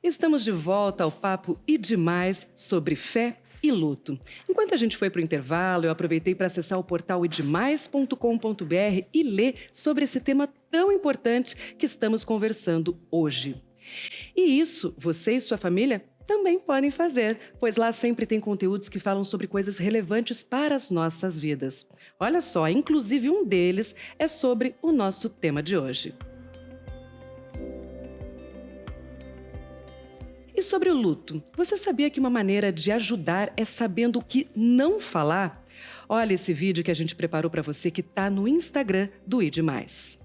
Estamos de volta ao Papo e Demais sobre fé e luto. Enquanto a gente foi para o intervalo, eu aproveitei para acessar o portal idemais.com.br e ler sobre esse tema tão importante que estamos conversando hoje. E isso, você e sua família também podem fazer, pois lá sempre tem conteúdos que falam sobre coisas relevantes para as nossas vidas. Olha só, inclusive um deles é sobre o nosso tema de hoje. E sobre o luto, você sabia que uma maneira de ajudar é sabendo o que não falar? Olha esse vídeo que a gente preparou para você que está no Instagram do ID Mais.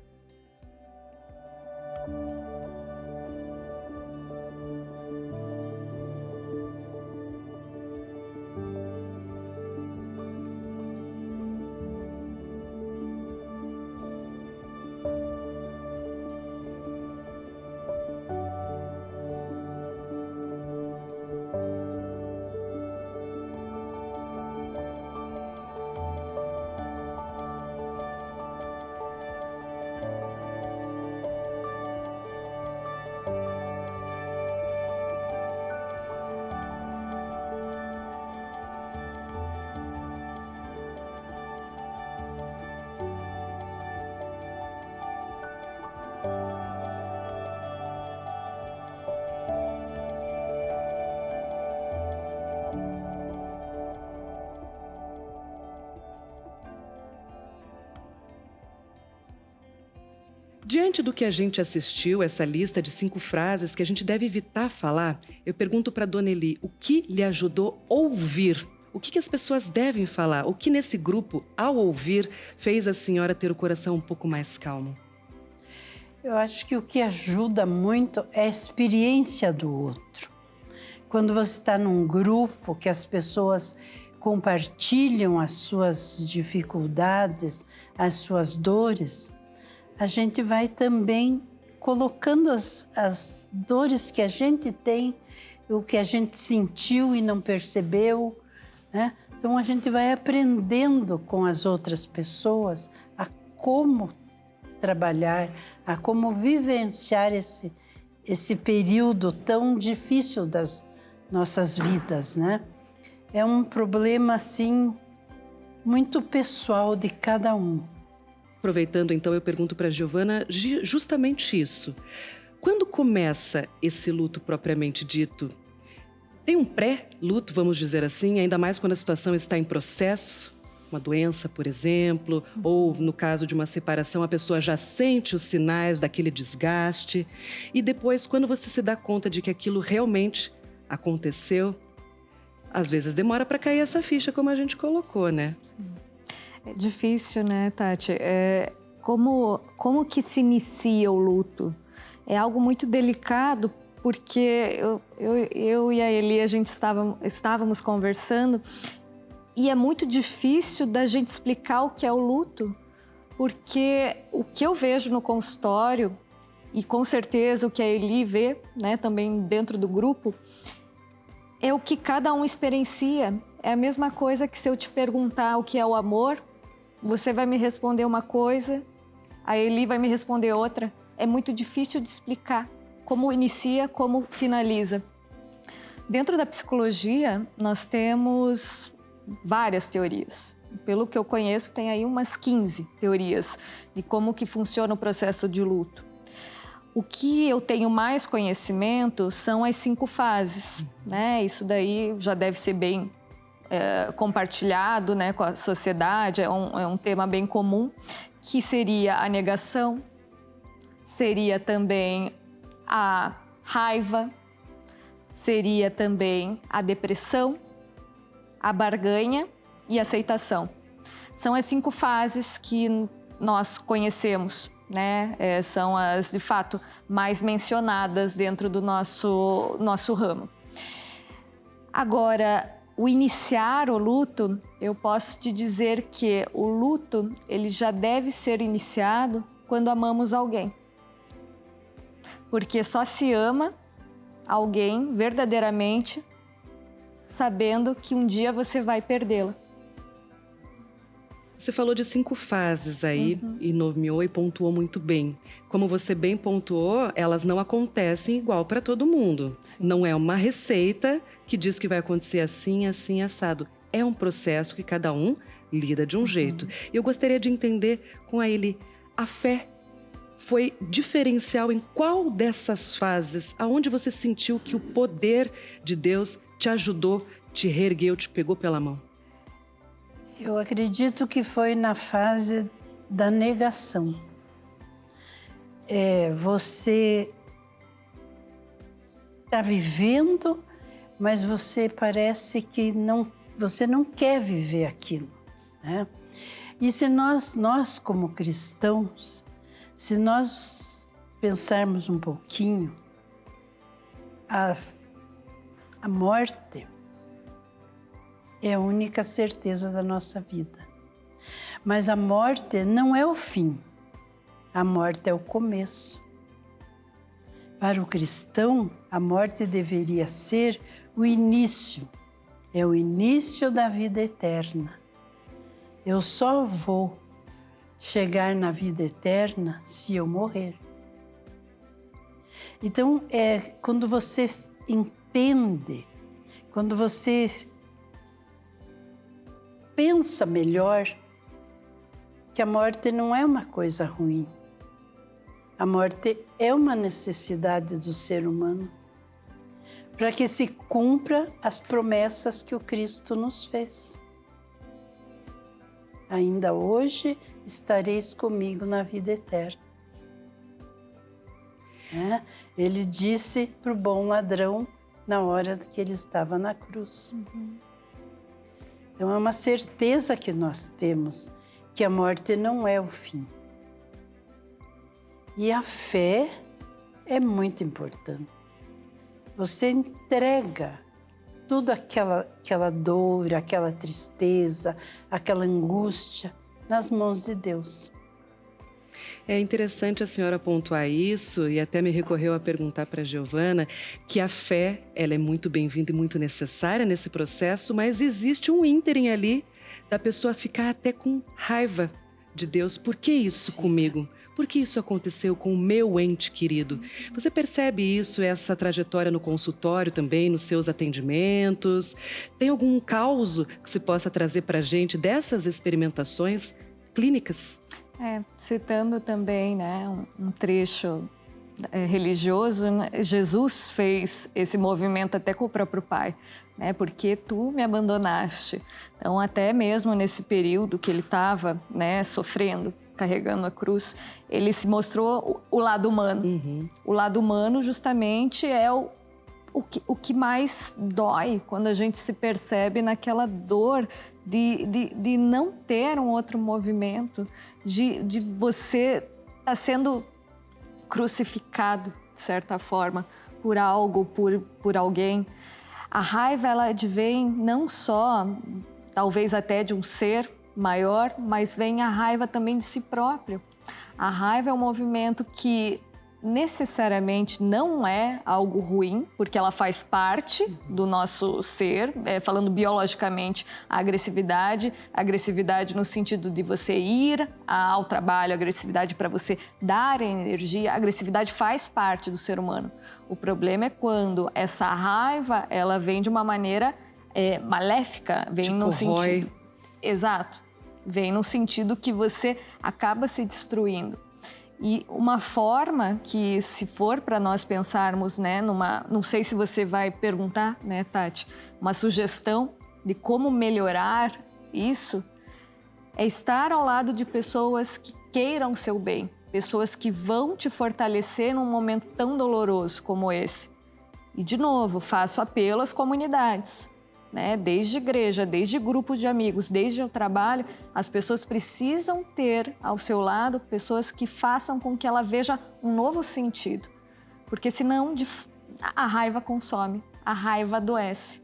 Diante do que a gente assistiu, essa lista de 5 frases que a gente deve evitar falar, eu pergunto para a Dona Eli, o que lhe ajudou a ouvir? O que as pessoas devem falar? O que nesse grupo, ao ouvir, fez a senhora ter o coração um pouco mais calmo? Eu acho que o que ajuda muito é a experiência do outro. Quando você está num grupo que as pessoas compartilham as suas dificuldades, as suas dores, a gente vai também colocando as dores que a gente tem, o que a gente sentiu e não percebeu, né? Então a gente vai aprendendo com as outras pessoas a como trabalhar, a como vivenciar esse período tão difícil das nossas vidas, né? É um problema, assim, muito pessoal de cada um. Aproveitando, então, eu pergunto para a Giovana justamente isso. Quando começa esse luto propriamente dito? Tem um pré-luto, vamos dizer assim, ainda mais quando a situação está em processo? Uma doença, por exemplo, ou no caso de uma separação, a pessoa já sente os sinais daquele desgaste. E depois, quando você se dá conta de que aquilo realmente aconteceu, às vezes demora para cair essa ficha, como a gente colocou, né? É difícil, né, Tati? Como que se inicia o luto? É algo muito delicado, porque eu e a Eli, a gente estávamos conversando, e é muito difícil da gente explicar o que é o luto, porque o que eu vejo no consultório, e com certeza o que a Eli vê, né, também dentro do grupo, é o que cada um experiencia. É a mesma coisa que se eu te perguntar o que é o amor, você vai me responder uma coisa, a Eli vai me responder outra. É muito difícil de explicar como inicia, como finaliza. Dentro da psicologia, nós temos várias teorias. Pelo que eu conheço, tem aí umas 15 teorias de como que funciona o processo de luto. O que eu tenho mais conhecimento são as 5 fases, né? Isso daí já deve ser bem compartilhado, né, com a sociedade, é um tema bem comum, que seria a negação, seria também a raiva, seria também a depressão, a barganha e a aceitação. São as 5 fases que nós conhecemos, né? São as, de fato, mais mencionadas dentro do nosso ramo. Agora, o iniciar o luto, eu posso te dizer que o luto, ele já deve ser iniciado quando amamos alguém. Porque só se ama alguém verdadeiramente sabendo que um dia você vai perdê-la. Você falou de 5 fases aí e nomeou e pontuou muito bem. Como você bem pontuou, elas não acontecem igual para todo mundo. Sim. Não é uma receita que diz que vai acontecer assim, assim, assado. É um processo que cada um lida de um jeito. E eu gostaria de entender com a Eli, a fé foi diferencial em qual dessas fases, aonde você sentiu que o poder de Deus te ajudou, te reergueu, te pegou pela mão? Eu acredito que foi na fase da negação. Você está vivendo, mas você parece que você não quer viver aquilo, né? E se nós como cristãos, se nós pensarmos um pouquinho, a morte é a única certeza da nossa vida. Mas a morte não é o fim, a morte é o começo. Para o cristão, a morte deveria ser o início, é o início da vida eterna. Eu só vou chegar na vida eterna se eu morrer. Então, quando você entende, quando você pensa melhor, que a morte não é uma coisa ruim. A morte é uma necessidade do ser humano para que se cumpra as promessas que o Cristo nos fez. Ainda hoje estareis comigo na vida eterna. Ele disse para o bom ladrão na hora que ele estava na cruz. Então é uma certeza que nós temos que a morte não é o fim. E a fé é muito importante. Você entrega toda aquela dor, aquela tristeza, aquela angústia nas mãos de Deus. É interessante a senhora pontuar isso e até me recorreu a perguntar para a Giovana que a fé ela é muito bem-vinda e muito necessária nesse processo, mas existe um ínterim ali da pessoa ficar até com raiva de Deus. Por que isso comigo? Por que isso aconteceu com o meu ente querido? Você percebe isso, essa trajetória no consultório também, nos seus atendimentos? Tem algum caso que se possa trazer para a gente dessas experimentações clínicas? Citando também, né, um trecho religioso, né? Jesus fez esse movimento até com o próprio Pai, né? Porque tu me abandonaste. Então, até mesmo nesse período que ele estava, né, sofrendo, carregando a cruz, ele se mostrou o lado humano. O lado humano justamente é o que mais dói quando a gente se percebe naquela dor de não ter um outro movimento, de você estar sendo crucificado, de certa forma, por algo, por alguém. A raiva, ela advém não só, talvez até de um ser maior, mas vem a raiva também de si próprio. A raiva é um movimento que necessariamente não é algo ruim, porque ela faz parte do nosso ser, falando biologicamente, a agressividade no sentido de você ir ao trabalho, a agressividade para você dar energia, a agressividade faz parte do ser humano. O problema é quando essa raiva, ela vem de uma maneira maléfica, vem no sentido... Exato, vem no sentido que você acaba se destruindo. E uma forma que, se for para nós pensarmos, né, não sei se você vai perguntar, né, Tati, uma sugestão de como melhorar isso, é estar ao lado de pessoas que queiram seu bem, pessoas que vão te fortalecer num momento tão doloroso como esse. E, de novo, faço apelo às comunidades, né? Desde igreja, desde grupos de amigos, desde o trabalho, as pessoas precisam ter ao seu lado pessoas que façam com que ela veja um novo sentido. Porque senão a raiva consome, a raiva adoece.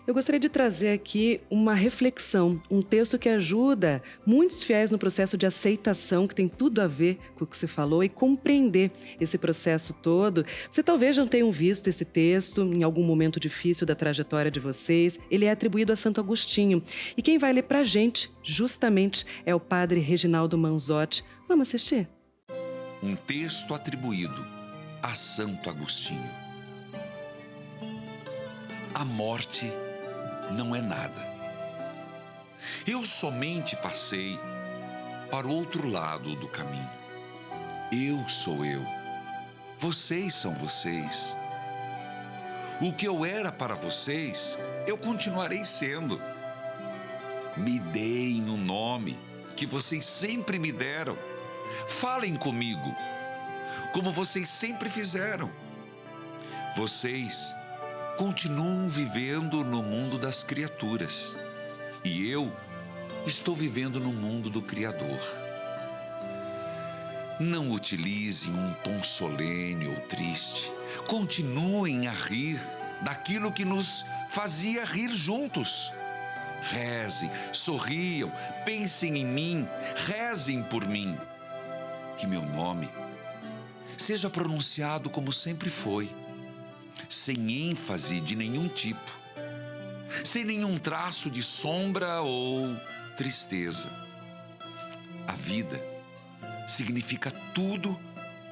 Eu gostaria de trazer aqui uma reflexão, um texto que ajuda muitos fiéis no processo de aceitação, que tem tudo a ver com o que você falou, e compreender esse processo todo. Você talvez já tenham visto esse texto em algum momento difícil da trajetória de vocês. Ele é atribuído a Santo Agostinho. E quem vai ler pra gente, justamente, é o padre Reginaldo Manzotti. Vamos assistir? Um texto atribuído a Santo Agostinho. A morte não é nada. Eu somente passei para o outro lado do caminho. Eu sou eu. Vocês são vocês. O que eu era para vocês, eu continuarei sendo. Me deem um nome que vocês sempre me deram. Falem comigo, como vocês sempre fizeram. Vocês continuam vivendo no mundo das criaturas e eu estou vivendo no mundo do Criador. Não utilizem um tom solene ou triste. Continuem a rir daquilo que nos fazia rir juntos. Rezem, sorriam, pensem em mim, rezem por mim. Que meu nome seja pronunciado como sempre foi, sem ênfase de nenhum tipo, sem nenhum traço de sombra ou tristeza. A vida significa tudo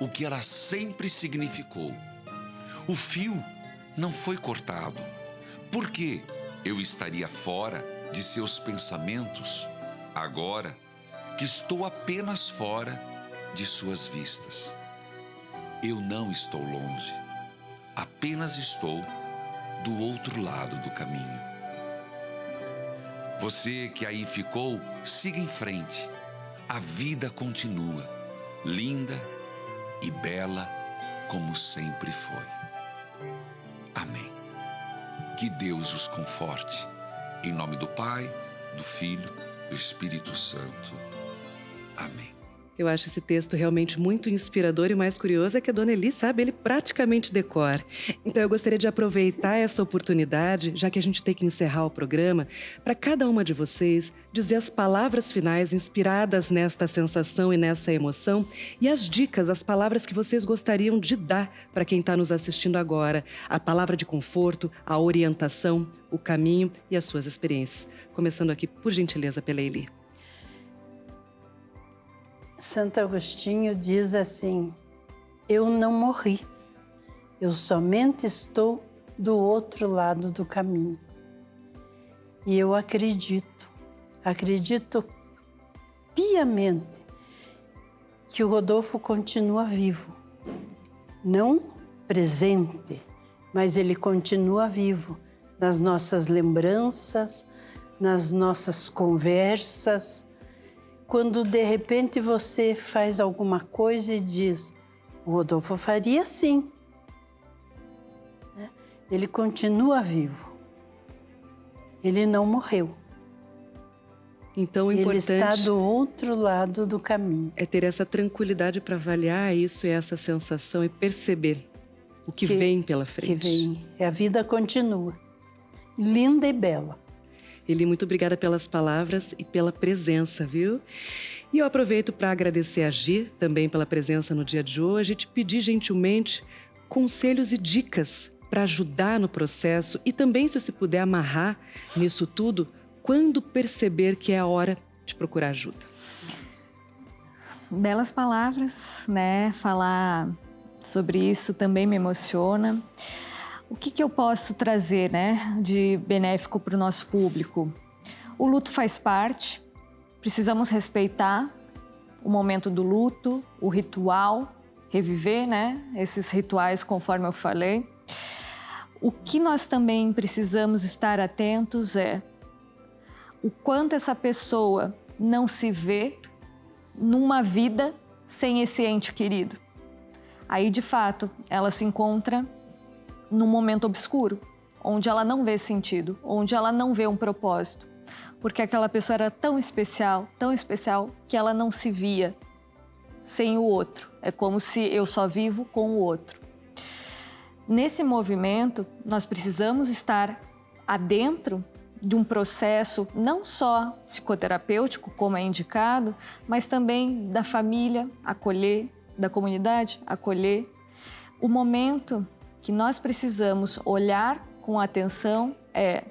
o que ela sempre significou. O fio não foi cortado. Por que eu estaria fora de seus pensamentos, agora que estou apenas fora de suas vistas? Eu não estou longe, apenas estou do outro lado do caminho. Você que aí ficou, siga em frente. A vida continua, linda e bela como sempre foi. Amém. Que Deus os conforte. Em nome do Pai, do Filho, do Espírito Santo. Amém. Eu acho esse texto realmente muito inspirador e o mais curioso é que a Dona Eli sabe ele praticamente de cor. Então eu gostaria de aproveitar essa oportunidade, já que a gente tem que encerrar o programa, para cada uma de vocês dizer as palavras finais inspiradas nesta sensação e nessa emoção e as dicas, as palavras que vocês gostariam de dar para quem está nos assistindo agora. A palavra de conforto, a orientação, o caminho e as suas experiências. Começando aqui, por gentileza, pela Eli. Santo Agostinho diz assim: eu não morri, eu somente estou do outro lado do caminho. E eu acredito piamente que o Rodolfo continua vivo. Não presente, mas ele continua vivo nas nossas lembranças, nas nossas conversas. Quando de repente você faz alguma coisa e diz, o Rodolfo faria assim. Ele continua vivo. Ele não morreu. Então, o importante ele está do outro lado do caminho. É ter essa tranquilidade para avaliar isso e essa sensação e perceber o que vem pela frente. Que vem. A vida continua. Linda e bela. Eli, muito obrigada pelas palavras e pela presença, viu? E eu aproveito para agradecer a Gi também pela presença no dia de hoje e te pedir gentilmente conselhos e dicas para ajudar no processo e também, se você puder amarrar nisso tudo, quando perceber que é a hora de procurar ajuda. Belas palavras, né? Falar sobre isso também me emociona. O que eu posso trazer, né, de benéfico para o nosso público? O luto faz parte, precisamos respeitar o momento do luto, o ritual, reviver, né, esses rituais conforme eu falei. O que nós também precisamos estar atentos é o quanto essa pessoa não se vê numa vida sem esse ente querido. Aí, de fato, ela se encontra num momento obscuro, onde ela não vê sentido, onde ela não vê um propósito, porque aquela pessoa era tão especial, que ela não se via sem o outro. É como se eu só vivo com o outro. Nesse movimento, nós precisamos estar adentro de um processo não só psicoterapêutico, como é indicado, mas também da família acolher, da comunidade acolher. O momento que nós precisamos olhar com atenção é: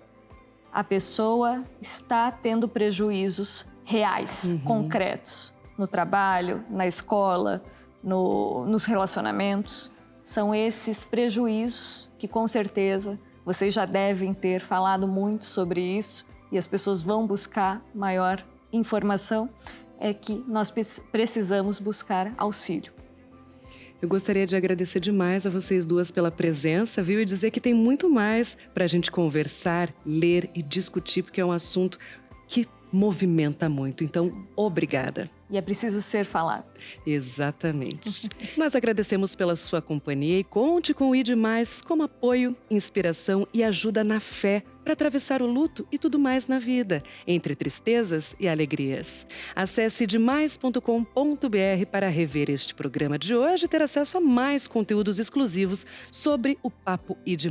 a pessoa está tendo prejuízos reais, concretos, no trabalho, na escola, nos relacionamentos. São esses prejuízos que, com certeza, vocês já devem ter falado muito sobre isso e as pessoas vão buscar maior informação, é que nós precisamos buscar auxílio. Eu gostaria de agradecer demais a vocês duas pela presença, viu? E dizer que tem muito mais para a gente conversar, ler e discutir, porque é um assunto que movimenta muito. Então, obrigada. E é preciso ser falado. Exatamente. Nós agradecemos pela sua companhia e conte com o ID+, como apoio, inspiração e ajuda na fé para atravessar o luto e tudo mais na vida, entre tristezas e alegrias. Acesse idmais.com.br para rever este programa de hoje e ter acesso a mais conteúdos exclusivos sobre o Papo ID+.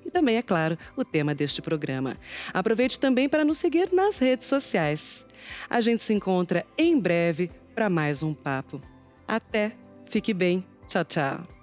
E também, é claro, o tema deste programa. Aproveite também para nos seguir nas redes sociais. A gente se encontra em breve para mais um papo. Até! Fique bem. Tchau, tchau.